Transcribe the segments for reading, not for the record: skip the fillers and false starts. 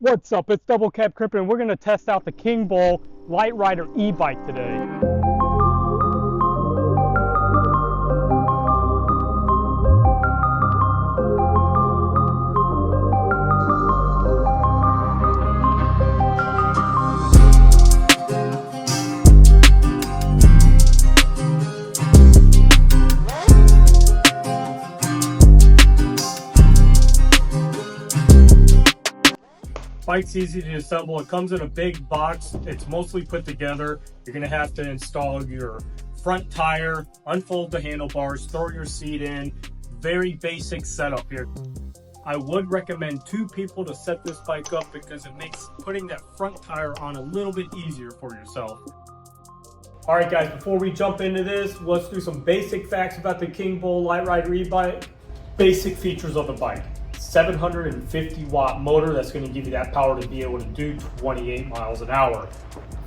What's up? It's DblCap Crippin, and we're going to test out the Kingbull Literider e-bike today. Bike's easy to assemble. It comes in a big box. It's mostly put together. You're going to have to install your front tire, unfold the handlebars, throw your seat in. Very basic setup here. I would recommend 2 people to set this bike up because it makes putting that front tire on a little bit easier for yourself. All right, guys, before we jump into this, let's do some basic facts about the Kingbull Literider e-bike. Basic features of the bike. 750 watt motor that's going to give you that power to be able to do 28 miles an hour.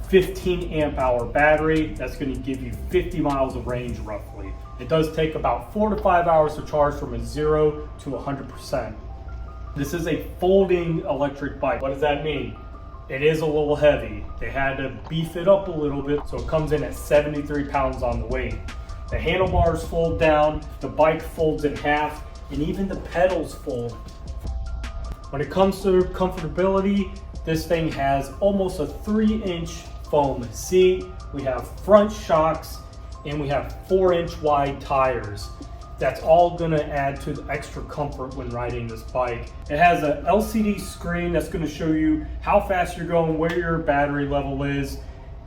15 amp hour battery that's going to give you 50 miles of range roughly. It does take about 4 to 5 hours to charge from a 0 to 100%. This is a folding electric bike. What does that mean? It is a little heavy. They had to beef it up a little bit, so it comes in at 73 pounds on the weight. The handlebars fold down, the bike folds in half, and even the pedals fold. When it comes to comfortability, this thing has almost a 3-inch foam seat. We have front shocks and we have 4-inch wide tires. That's all gonna add to the extra comfort when riding this bike. It has an LCD screen that's gonna show you how fast you're going, where your battery level is,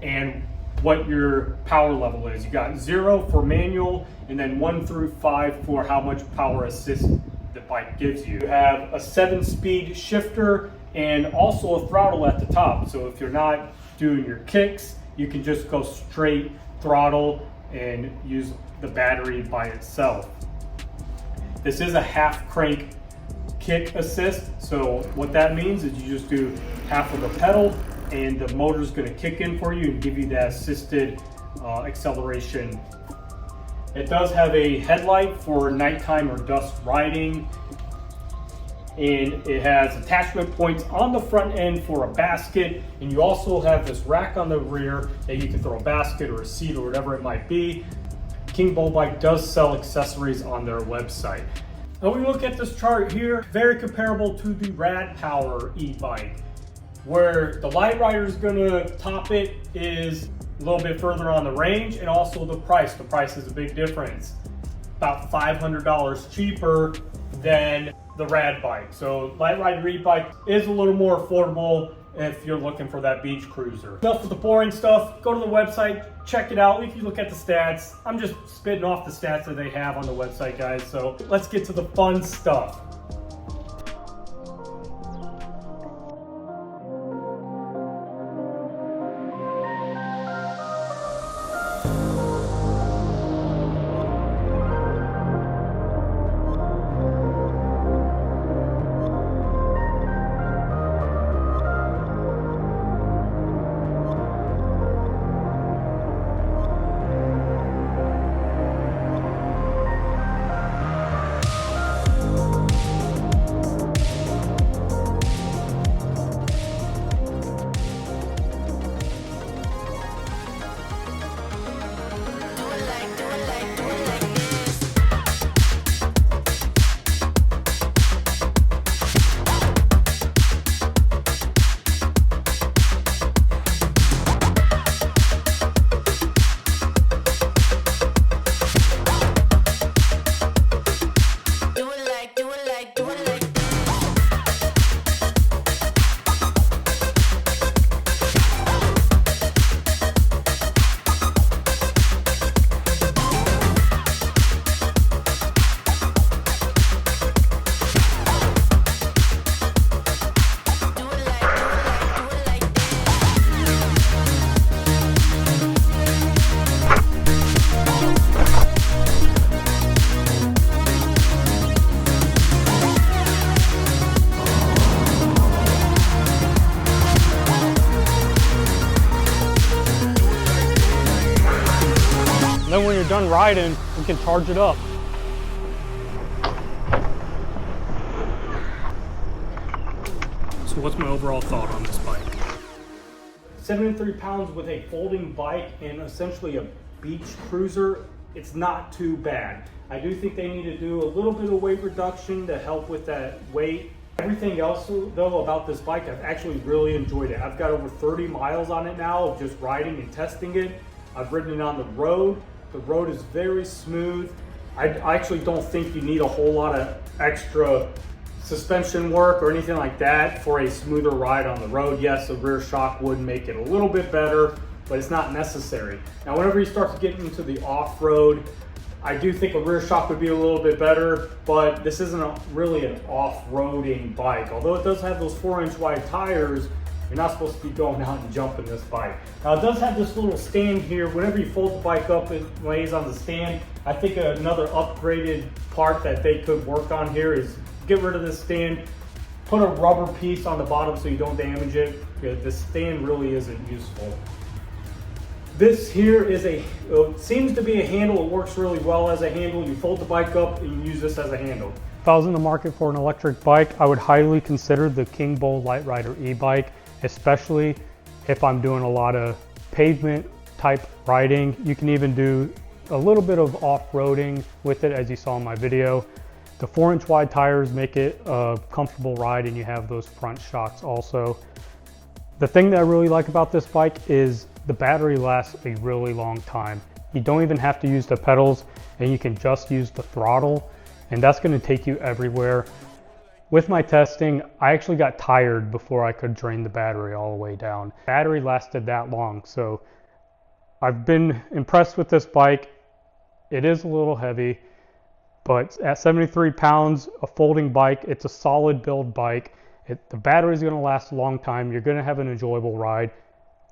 and what your power level is. You got 0 for manual and then 1 through 5 for how much power assist the bike gives you. You have a 7-speed shifter and also a throttle at the top. So if you're not doing your kicks, you can just go straight throttle and use the battery by itself. This is a half crank kick assist. So what that means is you just do half of the pedal and the motor is going to kick in for you and give you that assisted acceleration. It does have a headlight for nighttime or dusk riding, and it has attachment points on the front end for a basket, and you also have this rack on the rear that you can throw a basket or a seat or whatever it might be. Kingbull Bike does sell accessories on their website. Now we look at this chart here, very comparable to the Rad Power e-bike. Where the Literider is going to top it is a little bit further on the range, and also the price. The price is a big difference. About $500 cheaper than the Rad bike. So Literider e-bike is a little more affordable if you're looking for that beach cruiser. Enough with the boring stuff. Go to the website, check it out. If you look at the stats, I'm just spitting off the stats that they have on the website, guys. So let's get to the fun stuff. Then when you're done riding, you can charge it up. So So what's my overall thought on this bike? 73 pounds with a folding bike and essentially a beach cruiser, it's not too bad. I do think they need to do a little bit of weight reduction to help with that weight. Everything else though about this bike, I've actually really enjoyed it. I've got over 30 miles on it now of just riding and testing it. I've ridden it on the road. The road is very smooth. I actually don't think you need a whole lot of extra suspension work or anything like that for a smoother ride on the road. Yes, a rear shock would make it a little bit better, but it's not necessary. Now, whenever you start to get into the off-road, I do think a rear shock would be a little bit better, but this isn't really an off-roading bike. Although it does have those 4-inch wide tires, you're not supposed to be going out and jumping this bike. Now, it does have this little stand here. Whenever you fold the bike up, it lays on the stand. I think another upgraded part that they could work on here is get rid of this stand, put a rubber piece on the bottom so you don't damage it. The stand really isn't useful. This here is seems to be a handle. It works really well as a handle. You fold the bike up and you use this as a handle. If I was in the market for an electric bike, I would highly consider the Kingbull Literider e-bike, especially if I'm doing a lot of pavement type riding. You can even do a little bit of off-roading with it, as you saw in my video. The 4-inch wide tires make it a comfortable ride, and you have those front shocks also. The thing that I really like about this bike is the battery lasts a really long time. You don't even have to use the pedals, and you can just use the throttle, and that's going to take you everywhere. With my testing, I actually got tired before I could drain the battery all the way down. Battery lasted that long, so I've been impressed with this bike. It is a little heavy, but at 73 pounds, a folding bike, it's a solid build bike. The battery is going to last a long time. You're going to have an enjoyable ride.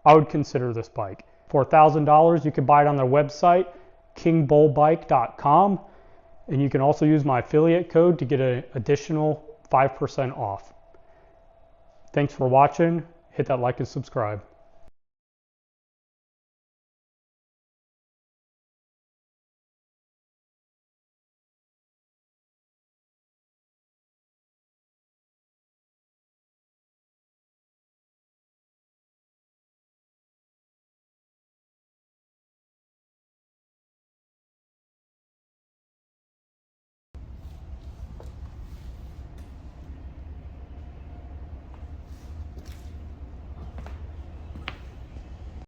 I would consider this bike. For $1,000, you can buy it on their website, kingbullbike.com, and you can also use my affiliate code to get an additional 5% off. Thanks for watching. Hit that like and subscribe.